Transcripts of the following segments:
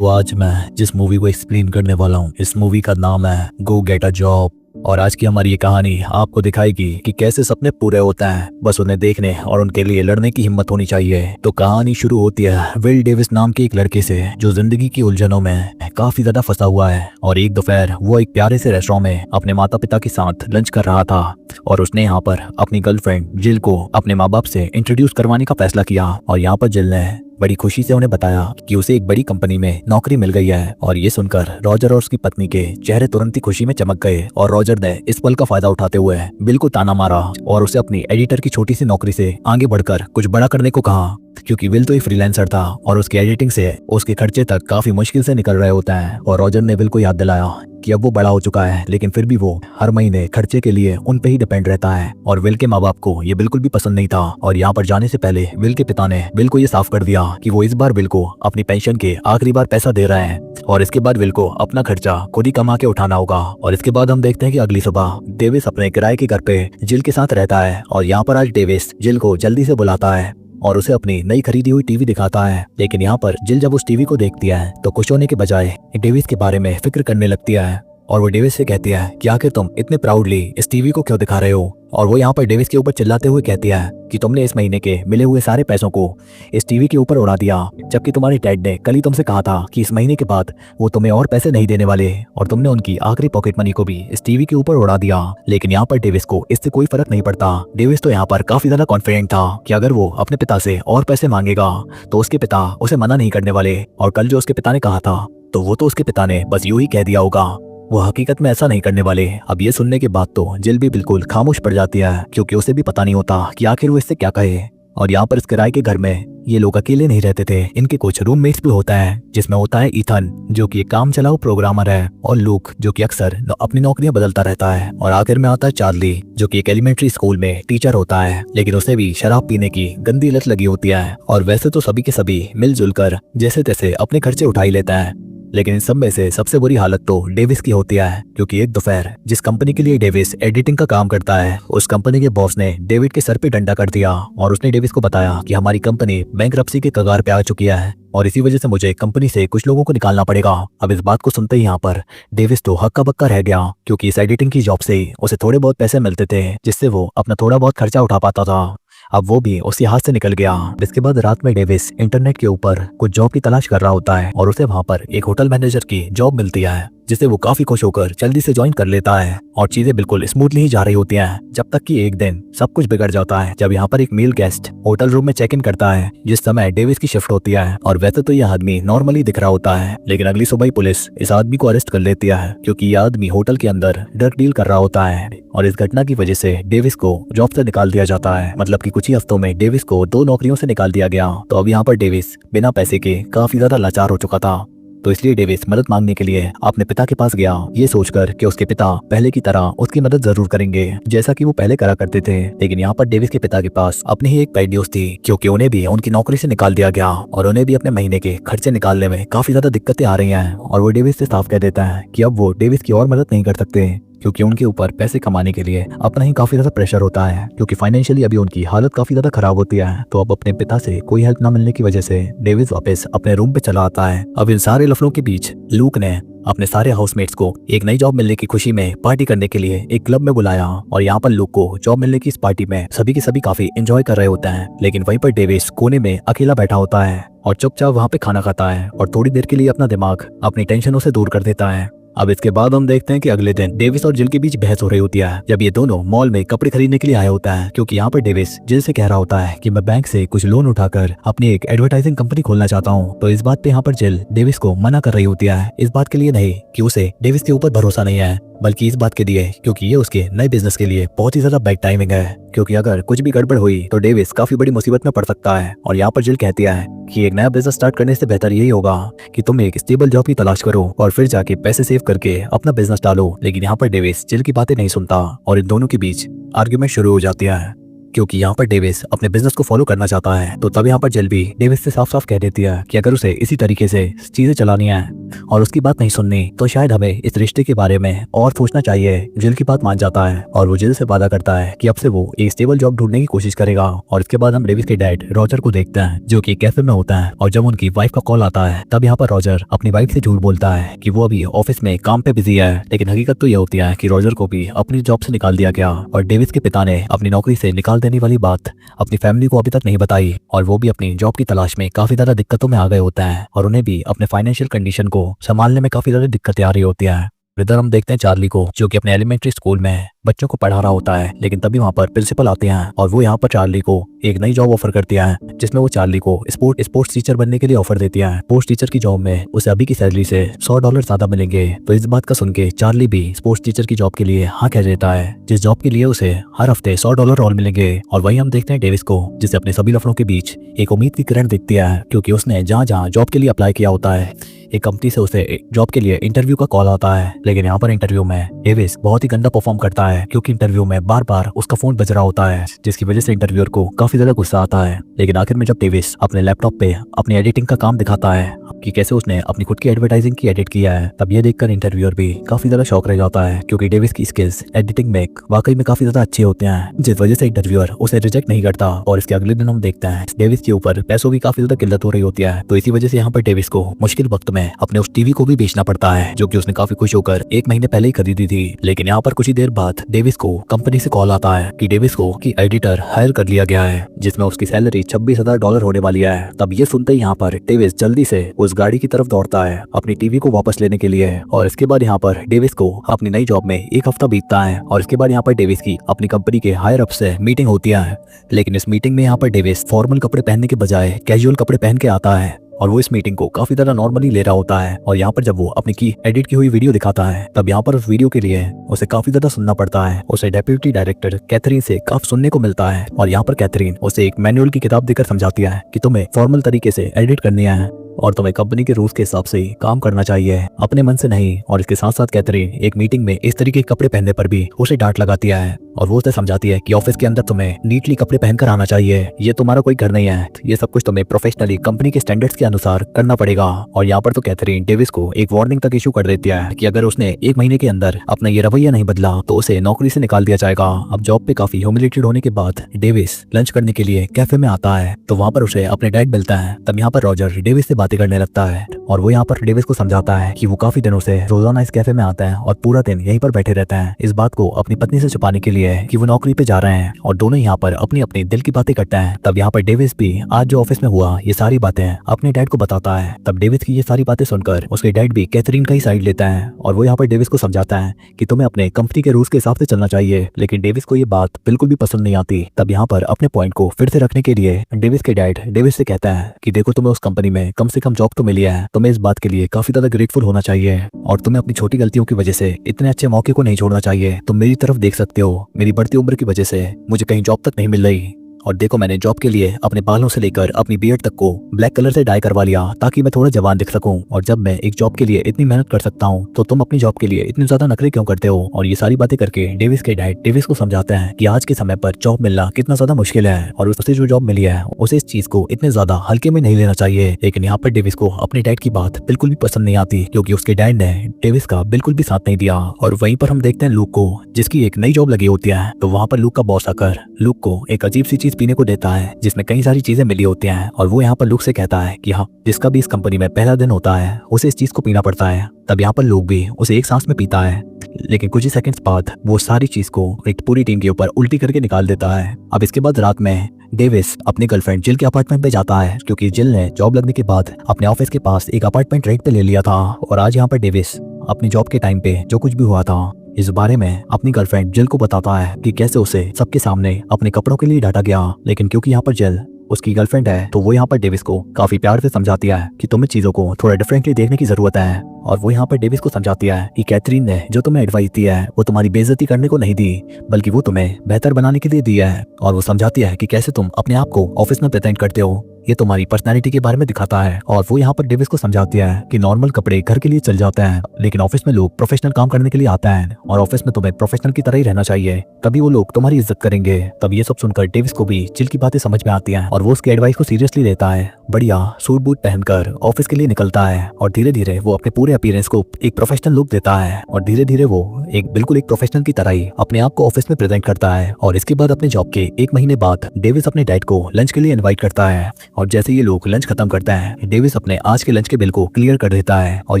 तो आज मैं जिस मूवी को एक्सप्लेन करने वाला हूँ, इस मूवी का नाम है गो गेट अ जॉब। और आज की हमारी ये कहानी आपको दिखाएगी कि कैसे सपने पूरे होते हैं, बस उन्हें देखने और उनके लिए लड़ने की हिम्मत होनी चाहिए। तो कहानी शुरू होती है विल डेविस नाम के एक लड़के से, जो जिंदगी की उलझनों में काफी ज्यादा फंसा हुआ है। और एक दोपहर वो एक प्यारे से रेस्टोरेंट में अपने माता पिता के साथ लंच कर रहा था, और उसने यहाँ पर अपनी गर्लफ्रेंड जिल को अपने माँ बाप से इंट्रोड्यूस करवाने का फैसला किया। और यहाँ पर जिल ने बड़ी खुशी से उन्हें बताया कि उसे एक बड़ी कंपनी में नौकरी मिल गई है। और ये सुनकर रॉजर और उसकी पत्नी के चेहरे तुरंत ही खुशी में चमक गए। और रॉजर ने इस पल का फायदा उठाते हुए बिल को ताना मारा और उसे अपनी एडिटर की छोटी सी नौकरी से आगे बढ़कर कुछ बड़ा करने को कहा, क्योंकि विल तो एक फ्रीलांसर था और उसकी एडिटिंग से उसके खर्चे तक काफी मुश्किल से निकल रहे होते हैं। और रॉजर ने विल को याद दिलाया कि अब वो बड़ा हो चुका है, लेकिन फिर भी वो हर महीने खर्चे के लिए उन पे ही डिपेंड रहता है। और विल के माँ बाप को ये बिल्कुल भी पसंद नहीं था। और यहाँ पर जाने से पहले विल के पिता ने विल को ये साफ कर दिया कि वो इस बार विल को अपनी पेंशन के आखिरी बार पैसा दे रहे हैं, और इसके बाद विल को अपना खर्चा खुद ही कमा के उठाना होगा। और इसके बाद हम देखते हैं कि अगली सुबह डेविस अपने किराए के घर पे जिल के साथ रहता है। और यहाँ पर आज डेविस जिल को जल्दी से बुलाता है और उसे अपनी नई खरीदी हुई टीवी दिखाता है। लेकिन यहाँ पर जिल जब उस टीवी को देखती है तो खुश होने के बजाय डेविस के बारे में फिक्र करने लगती है। और वो डेविस से कहती है कि आखिर तुम इतने प्राउडली इस टीवी को क्यों दिखा रहे हो। और वो यहाँ पर डेविस के ऊपर चिल्लाते हुए कहती है कि तुमने इस महीने के मिले हुए सारे पैसों को इस टीवी के ऊपर उड़ा दिया, जबकि तुम्हारे डैड ने कल ही तुमसे कहा था कि इस महीने के बाद वो तुम्हें और पैसे नहीं देने वाले, और तुमने उनकी आखिरी पॉकेट मनी को भी इस टीवी के ऊपर उड़ा दिया। लेकिन यहाँ पर डेविस को इससे कोई फर्क नहीं पड़ता। डेविस तो यहाँ पर काफी ज्यादा कॉन्फिडेंट था कि अगर वो अपने पिता से और पैसे मांगेगा तो उसके पिता उसे मना नहीं करने वाले। और कल जो उसके पिता ने कहा था तो वो तो उसके पिता ने बस यूं ही कह दिया होगा, वो हकीकत में ऐसा नहीं करने वाले। अब ये सुनने के बाद तो जिल भी बिल्कुल खामोश पड़ जाती है, क्योंकि उसे भी पता नहीं होता कि आखिर वो इससे क्या कहे। और यहाँ पर इस किराए के घर में ये लोग अकेले नहीं रहते थे, इनके कुछ रूममेट्स भी होता है, जिसमें होता है ईथन जो कि एक काम चलाऊ प्रोग्रामर है, और लूक जो कि अक्सर अपनी नौकरियां बदलता रहता है। और आखिर में आता है चार्ली जो कि एक एलिमेंट्री स्कूल में टीचर होता है, लेकिन उसे भी शराब पीने की गंदी लत लगी होती है। और वैसे तो सभी के सभी मिलजुल कर जैसे तैसे अपने खर्चे उठा ही लेता है, लेकिन इन सब में से सबसे बुरी हालत तो डेविस की होती है, क्योंकि एक दोपहर जिस कंपनी के लिए डेविस एडिटिंग का काम करता है, उस कंपनी के बॉस ने डेविड के सर पे डंडा कर दिया। और उसने डेविस को बताया कि हमारी कंपनी बैंकरप्सी के कगार पे आ चुकी है और इसी वजह से मुझे कंपनी से कुछ लोगों को निकालना पड़ेगा। अब इस बात को सुनते ही यहाँ पर डेविस तो हक्का बक्का रह गया, क्योंकि इस एडिटिंग की जॉब से उसे थोड़े बहुत पैसे मिलते थे, जिससे वो अपना थोड़ा बहुत खर्चा उठा पाता था। अब वो भी उसी हाथ से निकल गया। इसके बाद रात में डेविस इंटरनेट के ऊपर कुछ जॉब की तलाश कर रहा होता है, और उसे वहाँ पर एक होटल मैनेजर की जॉब मिलती है, जिसे वो काफी खुश होकर जल्दी से ज्वाइन कर लेता है। और चीजें बिल्कुल स्मूथली ही जा रही होती हैं, जब तक कि एक दिन सब कुछ बिगड़ जाता है, जब यहाँ पर एक मेल गेस्ट होटल रूम में चेक इन करता है, जिस समय डेविस की शिफ्ट होती है। और वैसे तो यह आदमी नॉर्मली दिख रहा होता है, लेकिन अगली सुबह ही पुलिस इस आदमी को अरेस्ट कर लेती है, क्योंकि यह आदमी होटल के अंदर ड्रग डील कर रहा होता है। और इस घटना की वजह से डेविस को जॉब से निकाल दिया जाता है, मतलब कि कुछ ही हफ्तों में डेविस को 2 नौकरियों से निकाल दिया गया। तो अब यहाँ पर डेविस बिना पैसे के काफी ज्यादा लाचार हो चुका था, तो इसलिए डेविस मदद मांगने के लिए अपने पिता के पास गया, ये सोचकर कि उसके पिता पहले की तरह उसकी मदद जरूर करेंगे, जैसा कि वो पहले करा करते थे। लेकिन यहाँ पर डेविस के पिता के पास अपनी ही एक बैड न्यूज थी, क्योंकि उन्हें भी उनकी नौकरी से निकाल दिया गया और उन्हें भी अपने महीने के खर्चे निकालने में काफी ज्यादा दिक्कतें आ रही हैं। और वो डेविस से साफ कह देता है कि अब वो डेविस की और मदद नहीं कर सकते, क्योंकि उनके ऊपर पैसे कमाने के लिए अपना ही काफी ज्यादा प्रेशर होता है, क्योंकि फाइनेंशियली अभी उनकी हालत काफी ज्यादा खराब होती है। तो अब अपने पिता से कोई हेल्प ना मिलने की वजह से डेविस वापस अपने रूम पे चला आता है। अब इन सारे लफड़ों के बीच लूक ने अपने सारे हाउसमेट्स को एक नई जॉब मिलने की खुशी में पार्टी करने के लिए एक क्लब में बुलाया। और यहाँ पर लूक को जॉब मिलने की इस पार्टी में सभी के सभी काफी एंजॉय कर रहे होते हैं, लेकिन वहीं पर डेविस कोने में अकेला बैठा होता है और चुपचाप वहाँ पे खाना खाता है और थोड़ी देर के लिए अपना दिमाग अपनी टेंशनों से दूर कर देता है। अब इसके बाद हम देखते हैं कि अगले दिन डेविस और जिल के बीच बहस हो रही होती है, जब ये दोनों मॉल में कपड़े खरीदने के लिए आए होता है, क्योंकि यहाँ पर डेविस जिल से कह रहा होता है कि मैं बैंक से कुछ लोन उठाकर अपनी एक एडवर्टाइजिंग कंपनी खोलना चाहता हूँ। तो इस बात पे यहाँ पर जिल डेविस को मना कर रही होती है, इस बात के लिए नहीं कि उसे डेविस के ऊपर भरोसा नहीं है, बल्कि इस बात के लिए क्योंकि ये उसके नए बिजनेस के लिए बहुत ही ज्यादा बैड टाइमिंग है, क्योंकि अगर कुछ भी गड़बड़ हुई तो डेविस काफी बड़ी मुसीबत में पड़ सकता है। और यहाँ पर जिल कहती है कि एक नया बिजनेस स्टार्ट करने से बेहतर यही होगा कि तुम एक स्टेबल जॉब की तलाश करो और फिर जाके पैसे सेव करके अपना बिजनेस डालो। लेकिन यहाँ पर डेविस जिल की बातें नहीं सुनता और इन दोनों के बीच आर्ग्यूमेंट शुरू हो जाती है, क्योंकि यहाँ पर डेविस अपने बिजनेस को फॉलो करना चाहता है। तो तब यहाँ पर जिल भी डेविस से साफ साफ कह देती है कि अगर उसे इसी तरीके से चीजें चलानी है और उसकी बात नहीं सुननी तो शायद हमें इस रिश्ते के बारे में और सोचना चाहिए। जिल की बात मान जाता है और वो जिल से वादा करता है कि अब से वो एक स्टेबल जॉब ढूंढने की कोशिश करेगा। और इसके बाद हम डेविस के डैड रॉजर को देखते हैं जो कि कैफे में होता है। और जब उनकी वाइफ का कॉल आता है तब यहाँ पर रॉजर अपनी वाइफ से झूठ बोलता है कि वो अभी ऑफिस में काम पे बिजी है, लेकिन हकीकत तो यह होती है कि रॉजर को भी अपनी जॉब से निकाल दिया गया। और डेविस के पिता ने अपनी नौकरी से निकाल देने वाली बात अपनी फैमिली को अभी तक नहीं बताई और वो भी अपनी जॉब की तलाश में काफी ज्यादा दिक्कतों में आ गए होते हैं और उन्हें भी अपने फाइनेंशियल कंडीशन को संभालने में काफी ज्यादा दिक्कतें आ रही होती है। इधर हम देखते हैं चार्ली को जो कि अपने एलिमेंट्री स्कूल में बच्चों को पढ़ा रहा होता है, लेकिन तभी वहाँ पर प्रिंसिपल आते हैं और वो यहाँ पर चार्ली को एक नई जॉब ऑफर करती है जिसमें वो चार्ली को स्पोर्ट्स टीचर बनने के लिए ऑफर देती है। स्पोर्ट्स टीचर की जॉब में उसे अभी की सैलरी से $100 ज्यादा मिलेंगे। तो इस बात का सुन के चार्ली भी स्पोर्ट्स टीचर की जॉब के लिए हाँ कह देता है, जिस जॉब के लिए उसे हर हफ्ते $100 और मिलेंगे। और वहीं हम देखते हैं डेविस को जिसे अपने सभी लफड़ों के बीच एक उम्मीद की किरण दिखती है, क्योंकि उसने जहाँ जहाँ जॉब के लिए अप्लाई किया होता है एक कंपनी से उसे जॉब के लिए इंटरव्यू का कॉल आता है। लेकिन यहाँ पर इंटरव्यू में डेविस बहुत ही गंदा परफॉर्म करता है, क्योंकि इंटरव्यू में बार बार उसका फोन बज रहा होता है, जिसकी वजह से इंटरव्यूअर को काफी ज्यादा गुस्सा आता है। लेकिन आखिर में जब डेविस अपने लैपटॉप पे अपनी एडिटिंग का काम दिखाता है कि कैसे उसने अपनी खुद की एडवर्टाइजिंग की एडिट किया है, तब ये देखकर इंटरव्यूअर भी काफी ज्यादा शौक रह जाता है, क्योंकि डेविस की स्किल्स एडिटिंग में वाकई में काफी ज्यादा अच्छे होते हैं, जिस वजह से इंटरव्यूअर उसे रिजेक्ट नहीं करता। और इसके अगले दिन हम देखते हैं डेविस के ऊपर पैसों की काफी ज्यादा किल्लत हो रही होती है, तो इसी वजह से यहाँ पर डेविस को मुश्किल वक्त में अपने उस टीवी को भी बेचना पड़ता है जो कि उसने काफी खुश होकर 1 महीने पहले ही खरीदी थी। लेकिन यहाँ पर कुछ ही देर बाद डेविस को कंपनी से कॉल आता है कि डेविस को की एडिटर हायर कर लिया गया है, जिसमें उसकी सैलरी $26,000 होने वाली है। तब ये सुनते ही यहाँ पर डेविस जल्दी से उस गाड़ी की तरफ दौड़ता है अपनी टीवी को वापस लेने के लिए। और इसके बाद यहाँ पर डेविस को अपनी नई जॉब में 1 हफ्ता बीतता है और इसके बाद यहाँ पर डेविस की अपनी कंपनी के हायर अप से मीटिंग होती है। लेकिन इस मीटिंग में यहाँ पर डेविस फॉर्मल कपड़े पहनने के बजाय कैजुअल कपड़े पहन के आता है और वो इस मीटिंग को काफी ज्यादा नॉर्मली ले रहा होता है। और यहाँ पर जब वो अपनी की एडिट की हुई वीडियो दिखाता है तब यहाँ पर उस वीडियो के लिए उसे काफी ज्यादा सुनना पड़ता है। उसे डेप्यूटी डायरेक्टर कैथरीन से काफी सुनने को मिलता है और यहाँ पर कैथरीन उसे एक मैनुअल की किताब देकर समझाती है कि तुम्हें फॉर्मल तरीके से एडिट करनी है और तुम्हें कंपनी के रूल्स के हिसाब से काम करना चाहिए, अपने मन से नहीं। और इसके साथ साथ कैथरीन एक मीटिंग में इस तरीके के कपड़े पहनने पर भी उसे डांट लगाती है और वो उसे समझाती है कि ऑफिस के अंदर तुम्हें नीटली कपड़े पहनकर आना चाहिए, ये तुम्हारा कोई घर नहीं है, ये सब कुछ तुम्हें प्रोफेशनली कंपनी के स्टैंडर्ड्स के अनुसार करना पड़ेगा। और यहाँ पर तो कैथरीन डेविस को एक वार्निंग तक इशू कर देती है कि अगर उसने 1 महीने के अंदर अपना ये रवैया नहीं बदला तो उसे नौकरी से निकाल दिया जाएगा। अब जॉब पे काफी ह्यूमिलेटेड होने के बाद डेविस लंच करने के लिए कैफे में आता है, तो वहाँ पर उसे अपने डैड मिलता है। तब यहाँ पर रॉजर डेविस से बातें करने लगता है और वो यहाँ पर डेविस को समझाता है कि वो काफी दिनों से रोजाना इस कैफे में आता है और पूरा दिन यहीं पर बैठे रहते हैं, इस बात को अपनी पत्नी से छुपाने के लिए कि वो नौकरी पे जा रहे हैं। और दोनों यहाँ पर अपनी अपनी दिल की बातें करते हैं। तब यहाँ पर डेविस भी आज जो ऑफिस में हुआ ये सारी बातें अपने डैड को बताता है। तब डेविस की ये सारी बातें सुनकर उसके डैड भी कैथरीन का ही साइड लेता है और वो यहाँ पर डेविस को समझाता है कि तुम्हें अपने कंपनी के रूल्स के हिसाब से चलना चाहिए। लेकिन डेविस को ये बात बिल्कुल भी पसंद नहीं आती। तब यहाँ पर अपने पॉइंट को फिर से रखने के लिए डेविस के डैड डेविस से कहता है कि देखो तुम्हें उस कंपनी में कम से कम जॉब तो मिली है, तुम्हें इस बात के लिए काफी ज्यादा ग्रेटफुल होना चाहिए और तुम्हें अपनी छोटी गलतियों की वजह से इतने अच्छे मौके को नहीं छोड़ना चाहिए। तुम मेरी तरफ देख सकते हो, मेरी बढ़ती उम्र की वजह से मुझे कहीं जॉब तक नहीं मिल रही और देखो मैंने जॉब के लिए अपने बालों से लेकर अपनी बियर्ड तक को ब्लैक कलर से डाई करवा लिया ताकि मैं थोड़ा जवान दिख सकूं। और जब मैं एक जॉब के लिए इतनी मेहनत कर सकता हूं तो तुम अपनी जॉब के लिए इतनी ज्यादा नखरे क्यों करते हो। और ये सारी बातें करके डेविस के डैड डेविस को समझाते हैं कि आज के समय पर जॉब मिलना कितना ज्यादा मुश्किल है और उसे जो जॉब मिली है उसे इस चीज को इतने ज्यादा हल्के में नहीं लेना चाहिए। लेकिन यहाँ पर डेविस को अपने डैड की बात बिल्कुल भी पसंद नहीं आती, क्योंकि उसके डैड ने डेविस का बिल्कुल भी साथ नहीं दिया। और वहीं पर हम देखते हैं लूक को, जिसकी एक नई जॉब लगी होती है। तो वहाँ पर लूक का बॉस आकर लूक को एक अजीब सी चीज पीने को देता है जिसमें कई सारी चीजें मिली होती हैं और वो यहाँ पर लूक से कहता है कि हाँ, जिसका भी इस कंपनी में पहला दिन होता है उसे इस चीज को पीना पड़ता है। तब यहाँ पर लूक भी उसे एक सांस में पीता है, लेकिन कुछ ही सेकंड्स बाद वो सारी चीज को एक पूरी टीम के ऊपर उल्टी करके निकाल देता है। अब इसके बाद रात में डेविस अपनी गर्लफ्रेंड जिल के अपार्टमेंट पे जाता है, क्योंकि जिल ने जॉब लगने के बाद अपने ऑफिस के पास एक अपार्टमेंट रेंट पे ले लिया था। और आज यहाँ पर डेविस अपनी जॉब के टाइम पे जो कुछ भी हुआ था इस बारे में अपनी गर्लफ्रेंड जिल को बताता है कि कैसे उसे सबके सामने अपने कपड़ों के लिए डांटा गया। लेकिन क्योंकि यहाँ पर जिल उसकी गर्लफ्रेंड है तो वो यहाँ पर डेविस को काफी प्यार से समझाती है कि तुम्हें चीजों को थोड़ा डिफरेंटली देखने की जरूरत है। और वो यहाँ पर डेविस को समझाती है कि कैथरीन ने जो तुम्हें एडवाइस दी है वो तुम्हारी बेइज्जती करने को नहीं दी, बल्कि वो तुम्हें बेहतर बनाने के लिए दी है। और वो समझाती है कि कैसे तुम अपने आप को ऑफिस में प्रेजेंट करते हो, ये तुम्हारी पर्सनैलिटी के बारे में दिखाता है। और वो यहाँ पर डेविस को समझाती है कि नॉर्मल कपड़े घर के लिए चल जाते हैं, लेकिन ऑफिस में लोग प्रोफेशनल काम करने के लिए आते हैं और ऑफिस में तुम्हें प्रोफेशनल की तरह ही रहना चाहिए, तभी वो लोग तुम्हारी इज्जत करेंगे। तब ये सब सुनकर डेविस को भी जिल की बातें समझ में आती हैं और वो उसकी एडवाइस को सीरियसली लेता है। बढ़िया सूट बूट पहनकर ऑफिस के लिए निकलता है और धीरे धीरे वो अपने पूरे अपीयरेंस को एक प्रोफेशनल लुक देता है और धीरे धीरे वो बिल्कुल एक प्रोफेशनल की तरह ही अपने आप को ऑफिस में प्रेजेंट करता है। और इसके बाद अपने जॉब के 1 महीने बाद डेविस अपने डैड को लंच के लिए इनवाइट करता है और जैसे ये लोग लंच खत्म करते हैं, डेविस अपने आज के लंच के बिल को क्लियर कर देता है। और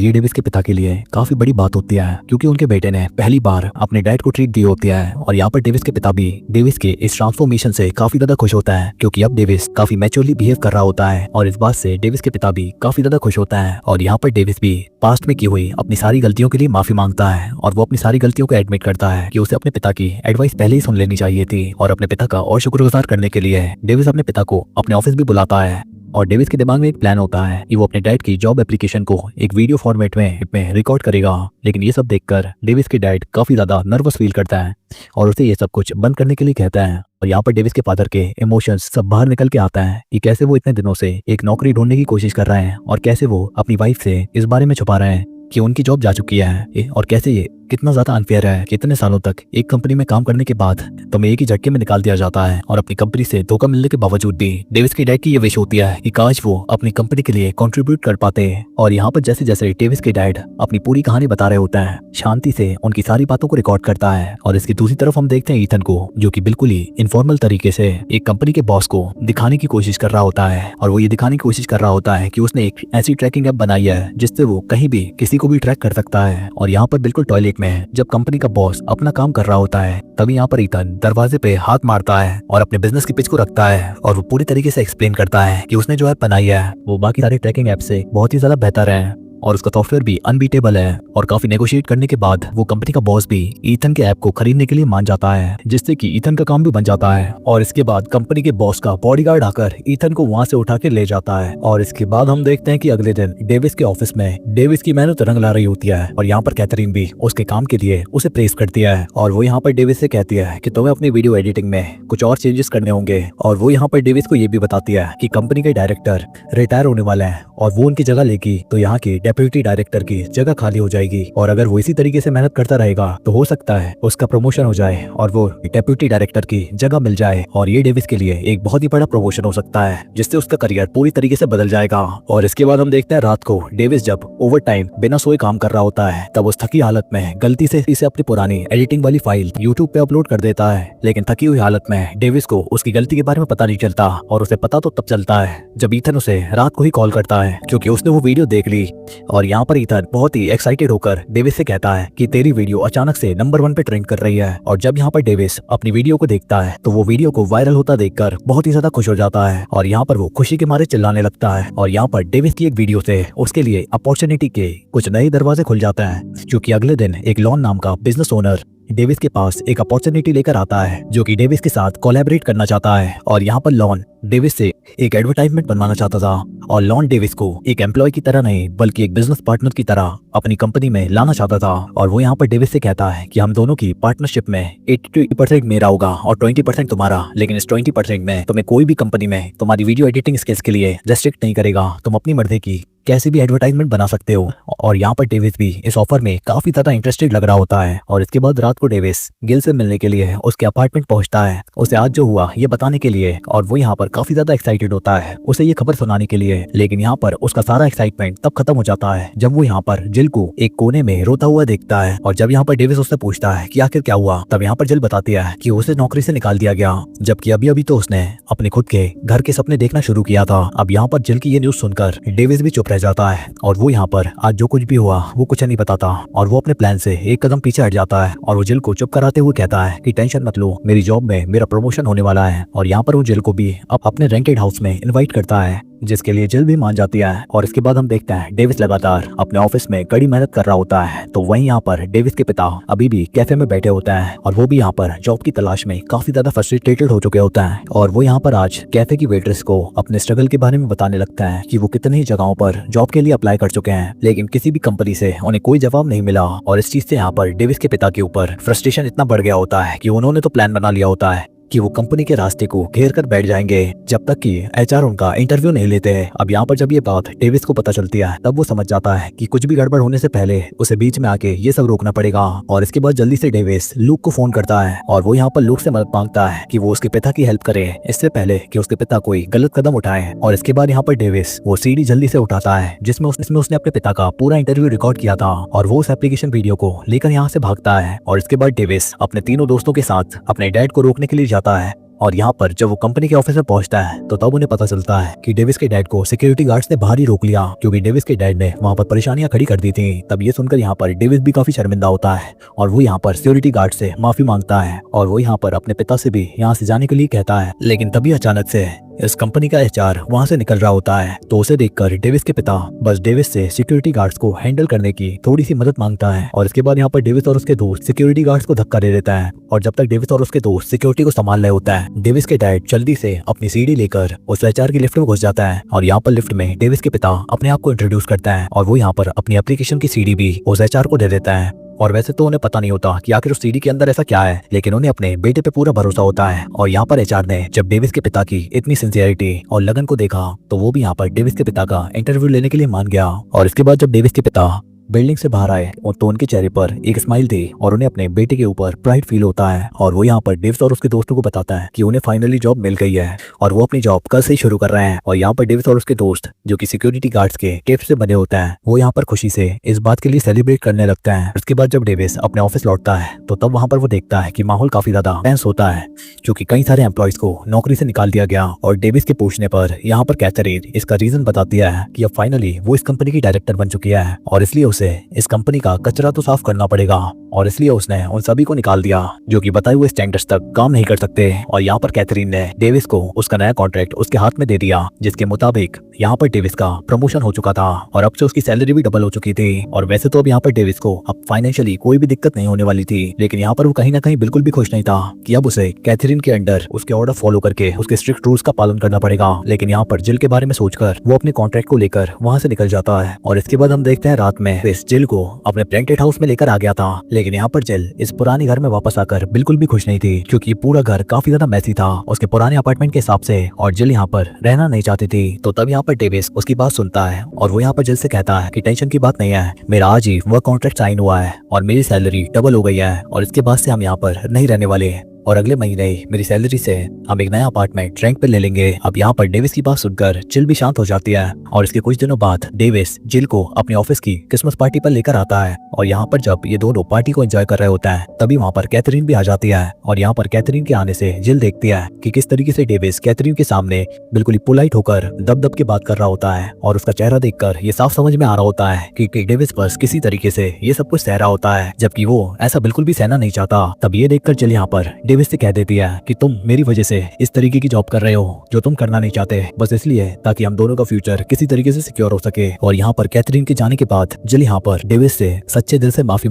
ये डेविस के पिता के लिए काफी बड़ी बात होती है क्योंकि उनके बेटे ने पहली बार अपने डैड को ट्रीट दी होती है। और यहाँ पर डेविस के पिता भी डेविस के इस ट्रांसफॉर्मेशन से काफी ज्यादा खुश होता है क्योंकि अब डेविस काफी मैच्योरली बिहेव कर रहा होता है और इस बात से डेविस के पिता भी काफी ज्यादा खुश होता है। और यहाँ पर डेविस भी पास्ट में की हुई अपनी सारी गलतियों के लिए माफी मांगता है और वो अपनी सारी गलतियों को एडमिट करता है कि उसे अपने पिता की एडवाइस पहले ही सुन लेनी चाहिए थी। और अपने पिता का और शुक्रगुजार करने के लिए डेविस अपने पिता को अपने ऑफिस भी बुलाता है और डेविस के दिमाग में एक प्लान होता है कि वो अपने डैड की जॉब एप्लीकेशन को एक वीडियो फॉर्मेट में रिकॉर्ड करेगा। लेकिन ये सब देखकर डेविस के डैड काफी ज्यादा नर्वस फील करता है और उसे ये सब कुछ बंद करने के लिए कहता है। और यहाँ पर डेविस के फादर के इमोशंस सब बाहर निकल के आता है कि कैसे वो इतने दिनों से एक नौकरी ढूंढने की कोशिश कर रहे हैं और कैसे वो अपनी वाइफ से इस बारे में छुपा रहे हैं कि उनकी जॉब जा चुकी है और कैसे ये कितना ज्यादा अनफेयर है कि इतने सालों तक एक कंपनी में काम करने के बाद तुम्हें एक ही झटके में निकाल दिया जाता है। और अपनी कंपनी से धोखा मिलने के बावजूद भी डेविस के डैड की ये विश होती है कि काश वो अपनी कंपनी के लिए कंट्रीब्यूट कर पाते। और यहाँ पर जैसे जैसे डेविस के डैड अपनी पूरी कहानी बता रहे होते हैं, शांति से उनकी सारी बातों को रिकॉर्ड करता है। और इसकी दूसरी तरफ हम देखते हैं ईथन को, जो कि बिल्कुल ही इनफॉर्मल तरीके से एक कंपनी के बॉस को दिखाने की कोशिश कर रहा होता है। और वो ये दिखाने की कोशिश कर रहा होता है कि उसने एक ऐसी ट्रैकिंग ऐप बनाई है जिससे वो कहीं भी किसी को भी ट्रैक कर सकता है। और यहाँ पर बिल्कुल टॉयलेट में जब कंपनी का बॉस अपना काम कर रहा होता है, तभी यहाँ पर ईथन दरवाजे पे हाथ मारता है और अपने बिजनेस की पिच को रखता है और वो पूरी तरीके से एक्सप्लेन करता है कि उसने जो ऐप बनाई है वो बाकी सारे ट्रैकिंग ऐप से बहुत ही ज्यादा बेहतर है और उसका सॉफ्टवेयर भी अनबीटेबल है। और काफी नेगोशिएट करने के बाद वो कंपनी का बॉस भी ईथन के ऐप को खरीदने के लिए मान जाता है, जिससे कि ईथन का काम भी बन जाता है। और इसके बाद कंपनी के बॉस का बॉडीगार्ड आकर ईथन को वहां से उठा के ले जाता है। और इसके बाद हम देखते हैं कि अगले दिन डेविस के ऑफिस में डेविस की मेहनत रंग ला रही होती है और यहाँ पर कैथरीन भी उसके काम के लिए उसे प्रेस करती है। और वो यहाँ पर डेविस से कहती है कि तुम्हें अपनी वीडियो एडिटिंग में कुछ और चेंजेस करने होंगे। और वो यहाँ पर डेविस को ये भी बताती है कि कंपनी के डायरेक्टर रिटायर होने वाले हैं और वो उनकी जगह लेगी तो यहाँ की डेप्यूटी डायरेक्टर की जगह खाली हो जाएगी। और अगर वो इसी तरीके से मेहनत करता रहेगा तो हो सकता है उसका प्रमोशन हो जाए और वो डेप्यूटी डायरेक्टर की जगह मिल जाए। और ये डेविस के लिए एक बहुत ही बड़ा प्रमोशन हो सकता है जिससे उसका करियर पूरी तरीके से बदल जाएगा। और इसके बाद हम देखते हैं रात को डेविस जब ओवर टाइम बिना सोए काम कर रहा होता है, तब उस थकी हालत में गलती से इसे अपनी पुरानी एडिटिंग वाली फाइल यूट्यूब पे अपलोड कर देता है। लेकिन थकी हुई हालत में डेविस को उसकी गलती के बारे में पता नहीं चलता और उसे पता तो तब चलता है जब ईथन उसे रात को ही कॉल करता है क्योंकि उसने वो वीडियो देख ली। और यहाँ पर ईथन बहुत ही एक्साइटेड होकर डेविस से कहता है कि तेरी वीडियो अचानक से नंबर 1 पे ट्रेंड कर रही है। और जब यहाँ पर डेविस अपनी वीडियो को देखता है तो वो वीडियो को वायरल होता देखकर बहुत ही ज्यादा खुश हो जाता है और यहाँ पर वो खुशी के मारे चिल्लाने लगता है। और यहाँ पर डेविस की एक वीडियो से उसके लिए अपॉर्चुनिटी के कुछ नए दरवाजे खुल जाते हैं क्योंकि अगले दिन एक लॉन नाम का बिजनेस ओनर डेविस के पास एक अपॉर्चुनिटी लेकर आता है जो कि डेविस के साथ कोलैबोरेट करना चाहता है। और यहाँ पर लॉन डेविस से एक एडवर्टाइजमेंट बनवाना चाहता था और लॉन डेविस को एक एम्प्लॉय की तरह नहीं बल्कि एक बिजनेस पार्टनर की तरह अपनी कंपनी में लाना चाहता था। और वो यहाँ पर डेविस से कहता है कि हम दोनों की पार्टनरशिप में 80% मेरा होगा और 20% तुम्हारा, लेकिन इस 20% में तुम्हें कोई भी कंपनी में तुम्हारी वीडियो एडिटिंग स्किल्स के लिए रेस्ट्रिक्ट नहीं करेगा, तुम अपनी मर्जी की कैसे भी एडवर्टाइजमेंट बना सकते हो। और यहाँ पर डेविस भी इस ऑफर में काफी ज्यादा इंटरेस्टेड लग रहा होता है। और इसके बाद रात को डेविस गिल से मिलने के लिए उसके अपार्टमेंट पहुंचता है, उसे आज जो हुआ ये बताने के लिए। और वो यहाँ पर काफी ज्यादा एक्साइटेड होता है उसे ये खबर सुनाने के लिए। लेकिन यहाँ पर उसका सारा एक्साइटमेंट तब खत्म हो जाता है जब वो यहाँ पर जिल को एक कोने में रोता हुआ देखता है। और जब यहाँ पर डेविस उससे पूछता है कि आखिर क्या हुआ, तब यहाँ पर जिल बताती है कि उसे नौकरी से निकाल दिया गया, जबकि अभी अभी तो उसने अपने खुद के घर के सपने देखना शुरू किया था। अब यहाँ पर जिल की ये न्यूज सुनकर डेविस भी चुप रह जाता है और वो यहाँ पर आज जो कुछ भी हुआ वो कुछ नहीं बताता और वो अपने प्लान से एक कदम पीछे हट जाता है। और वो जिल को चुप कराते हुए कहता है कि टेंशन मत लो, मेरी जॉब में मेरा प्रमोशन होने वाला है। और यहाँ पर वो जिल को भी अपने रेंटेड हाउस में इनवाइट करता है जिसके लिए जिल भी मान जाती है। और इसके बाद हम देखते हैं डेविस लगातार अपने ऑफिस में कड़ी मेहनत कर रहा होता है, तो वहीं यहाँ पर डेविस के पिता अभी भी कैफे में बैठे होते हैं और वो भी यहाँ पर जॉब की तलाश में काफी ज्यादा फ्रस्ट्रेटेड हो चुके होते हैं। और वो यहाँ पर आज कैफे की वेट्रेस को अपने स्ट्रगल के बारे में बताने लगता है कि वो कितनी ही जगहों पर जॉब के लिए अप्लाई कर चुके हैं, लेकिन किसी भी कंपनी से उन्हें कोई जवाब नहीं मिला। और इस चीज से यहाँ पर डेविस के पिता के ऊपर फ्रस्ट्रेशन इतना बढ़ गया होता है कि उन्होंने तो प्लान बना लिया होता है कि वो कंपनी के रास्ते को घेर कर बैठ जाएंगे जब तक कि एचआर उनका इंटरव्यू नहीं लेते। अब यहाँ पर जब ये बात डेविस को पता चलती है तब वो समझ जाता है कि कुछ भी गड़बड़ होने से पहले उसे बीच में आके ये सब रोकना पड़ेगा। और इसके बाद जल्दी से डेविस लूक को फोन करता है और वो यहाँ पर लूक से मदद मांगता है कि वो उसके पिता की हेल्प करे इससे पहले कि उसके पिता कोई गलत कदम उठाए। और इसके बाद यहाँ पर डेविस वो सीडी जल्दी से उठाता है जिसमें उसने अपने पिता का पूरा इंटरव्यू रिकॉर्ड किया था और वो उस एप्लीकेशन वीडियो को लेकर यहाँ से भागता है। और इसके बाद डेविस अपने तीनों दोस्तों के साथ अपने डैड को रोकने के लिए जाता है। और यहाँ पर जब वो कंपनी के ऑफिस में पहुंचता है तो तब उन्हें पता चलता है कि डेविस के डैड को सिक्योरिटी गार्ड्स ने बाहर ही रोक लिया क्योंकि डेविस के डैड ने वहाँ पर परेशानियां खड़ी कर दी थी। तब ये सुनकर यहाँ पर डेविस भी काफी शर्मिंदा होता है और वो यहाँ पर सिक्योरिटी गार्ड से माफी मांगता है और वो यहाँ पर अपने पिता से भी यहाँ से जाने के लिए कहता है। लेकिन तभी अचानक से इस कंपनी का एचआर वहां से निकल रहा होता है तो उसे देखकर डेविस के पिता बस डेविस से सिक्योरिटी गार्ड्स को हैंडल करने की थोड़ी सी मदद मांगता है। और इसके बाद यहाँ पर डेविस और उसके दोस्त सिक्योरिटी गार्ड्स को धक्का दे देता है और जब तक डेविस और उसके दोस्त सिक्योरिटी को संभाल रहे होता है डेविस के डैड जल्दी से अपनी सीढ़ी लेकर उस एचआर की लिफ्ट में घुस जाता है। और यहाँ पर लिफ्ट में डेविस के पिता अपने आप को इंट्रोड्यूस करता है और वो यहाँ पर अपनी एप्लीकेशन की सीडी भी उस एचआर को दे देता है। और वैसे तो उन्हें पता नहीं होता कि आखिर उस सीडी के अंदर ऐसा क्या है, लेकिन उन्हें अपने बेटे पे पूरा भरोसा होता है। और यहाँ पर एचआर ने जब डेविस के पिता की इतनी सिंसियरिटी और लगन को देखा तो वो भी यहाँ पर डेविस के पिता का इंटरव्यू लेने के लिए मान गया। और इसके बाद जब डेविस के पिता बिल्डिंग से बाहर आए और तो उनके चेहरे पर एक स्माइल थी और उन्हें अपने बेटे के ऊपर प्राइड फील होता है। और वो यहाँ पर डेविस और उसके दोस्तों को बताता है कि उन्हें फाइनली जॉब मिल गई है और वो अपनी जॉब कल से ही शुरू कर रहे हैं। और यहाँ पर डेविस और उसके दोस्त जो कि सिक्योरिटी गार्ड्स के टिप से बने होते हैं वो यहाँ पर खुशी से इस बात के लिए सेलिब्रेट करने लगते हैं। उसके बाद जब डेविस अपने ऑफिस लौटता है तो तब वहाँ पर वो देखता है कि माहौल काफी ज्यादा टेंस होता है क्योंकि कई सारे एम्प्लॉयज को नौकरी से निकाल दिया गया। और डेविस के पूछने पर यहाँ पर कैथरीन इसका रीजन बता दिया है कि अब फाइनली वो इस कंपनी की डायरेक्टर बन चुकी है और इसलिए उसे इस कंपनी का कचरा तो साफ करना पड़ेगा। और इसलिए उसने उन सभी को निकाल दिया जो कि बताए हुए स्टैंडर्ड्स तक काम नहीं कर सकते। और यहाँ पर कैथरीन ने डेविस को उसका नया कॉन्ट्रैक्ट उसके हाथ में दे दिया जिसके मुताबिक यहाँ पर डेविस का प्रमोशन हो चुका था और अब से उसकी सैलरी भी डबल हो चुकी थी। और वैसे तो अब यहाँ पर डेविस को अब फाइनेंशियली कोई भी दिक्कत नहीं होने वाली थी, लेकिन यहाँ पर वो कहीं ना कहीं बिल्कुल भी खुश नहीं था कि अब उसे कैथरीन के अंडर उसके ऑर्डर फॉलो करके उसके स्ट्रिक्ट रूल्स का पालन करना पड़ेगा। लेकिन यहाँ पर जिल के बारे में सोचकर वो अपने कॉन्ट्रैक्ट को लेकर वहां से निकल जाता है। और इसके बाद हम देखते हैं रात में इस जिल को अपने रेंटेड हाउस में लेकर आ गया था, लेकिन यहाँ पर जिल इस पुराने घर में वापस आकर बिल्कुल भी खुश नहीं थी क्योंकि पूरा घर काफी ज्यादा मैसी था उसके पुराने अपार्टमेंट के हिसाब से और जिल यहाँ पर रहना नहीं चाहती थी। तो तब यहाँ पर डेविस उसकी बात सुनता है और वो यहाँ पर जिल से कहता है कि टेंशन की बात नहीं है, मेरा आज ही वर्क कॉन्ट्रैक्ट साइन हुआ है और मेरी सैलरी डबल हो गई है और इसके बाद से हम यहाँ पर नहीं रहने वाले हैं और अगले महीने मेरी सैलरी से हम एक नया अपार्टमेंट रेंट पे ले लेंगे। अब यहाँ पर डेविस की बात सुनकर जिल भी शांत हो जाती है और इसके कुछ दिनों बाद डेविस जिल को अपने ऑफिस की क्रिसमस पार्टी पर लेकर आता है। और यहाँ पर जब ये दोनों पार्टी को एंजॉय कर रहे होते हैं तभी वहाँ पर कैथरीन भी आ जाती है। और यहाँ पर कैथरीन के आने से जिल देखती है कि किस तरीके से डेविस कैथरीन के सामने बिल्कुल ही पोलाइट होकर दब के बात कर रहा होता है और उसका चेहरा देखकर ये साफ समझ में आ रहा होता है कि डेविस बस किसी तरीके से ये सब कुछ सह रहा होता है जबकि वो ऐसा बिल्कुल भी सहना नहीं चाहता। तब ये देखकर जिल यहाँ पर डेविस से कह देती है कि तुम मेरी वजह से इस तरीके की जॉब कर रहे हो जो तुम करना नहीं चाहते, बस इसलिए ताकि हम दोनों का फ्यूचर किसी तरीके से सिक्योर हो सके। और यहाँ पर कैथरीन के जाने के बाद जिल यहाँ पर डेविस से सच्चे दिल से माफी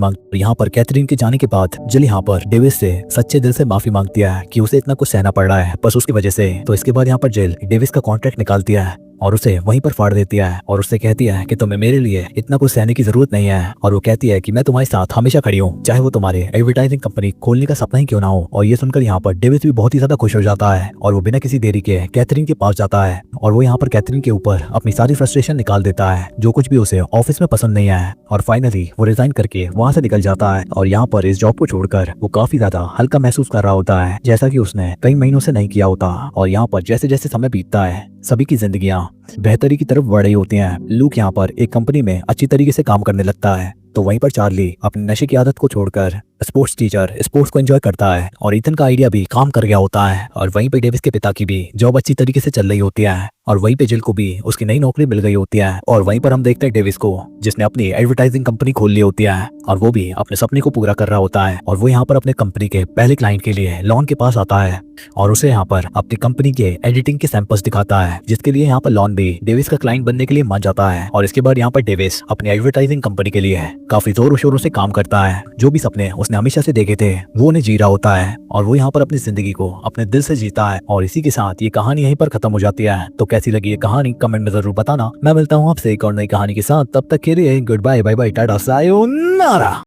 मांगती है कि उसे इतना कुछ सहना पड़ रहा है बस उसकी वजह से। तो इसके बाद यहाँ पर जिल डेविस का कॉन्ट्रैक्ट निकालती है और उसे वहीं पर फाड़ देती है और उससे कहती है कि तुम्हें मेरे लिए इतना कुछ सहने की जरूरत नहीं है। और वो कहती है कि मैं तुम्हारे साथ हमेशा खड़ी हूँ, चाहे वो तुम्हारे एडवर्टाइजिंग कंपनी खोलने का सपना ही क्यों ना हो। और ये सुनकर यहाँ पर डेविस भी बहुत ही ज्यादा खुश हो जाता है और वो बिना किसी देरी के कैथरीन के पास जाता है और वो यहाँ पर कैथरीन के ऊपर अपनी सारी फ्रस्ट्रेशन निकाल देता है जो कुछ भी उसे ऑफिस में पसंद नहीं है। और फाइनली वो रिजाइन करके वहां से निकल जाता है और यहाँ पर इस जॉब को छोड़कर वो काफी ज्यादा हल्का महसूस कर रहा होता है जैसा कि उसने कई महीनों से नहीं किया होता। और यहाँ पर जैसे जैसे समय बीतता है सभी की जिंदगियां बेहतरी की तरफ बढ़ रही होती हैं। लूक यहाँ पर एक कंपनी में अच्छी तरीके से काम करने लगता है तो वहीं पर चार्ली अपनी नशे की आदत को छोड़कर स्पोर्ट्स को एंजॉय करता है और ईथन का आइडिया भी काम कर गया होता है। और वहीं पे डेविस के पिता की भी जॉब अच्छी तरीके से चल रही होती है और वहीं पे जिल को भी उसकी नई नौकरी मिल गई होती है। और वहीं पर हम देखते हैं डेविस को जिसने अपनी एडवर्टाइजिंग कंपनी खोल ली होती है और वो भी अपने सपने को पूरा कर रहा होता है। और वो यहाँ पर अपने कंपनी के पहले क्लाइंट के लिए लॉन के पास आता है और उसे यहाँ पर अपनी कंपनी के एडिटिंग के सैंपल्स दिखाता है जिसके लिए यहाँ पर लॉन भी डेविस का क्लाइंट बनने के लिए मान जाता है। और इसके बाद यहाँ पर डेविस अपनी एडवर्टाइजिंग कंपनी के लिए काफी जोरों शोरों से काम करता है। जो भी सपने उसने हमेशा से देखे थे वो उन्हें जी रहा होता है और वो यहाँ पर अपनी जिंदगी को अपने दिल से जीता है। और इसी के साथ ये कहानी यहीं पर खत्म हो जाती है। तो कैसी लगी ये कहानी कमेंट में जरूर बताना। मैं मिलता हूँ आपसे एक और नई कहानी के साथ, तब तक के लिए good bye, bye bye, tata, sayonara.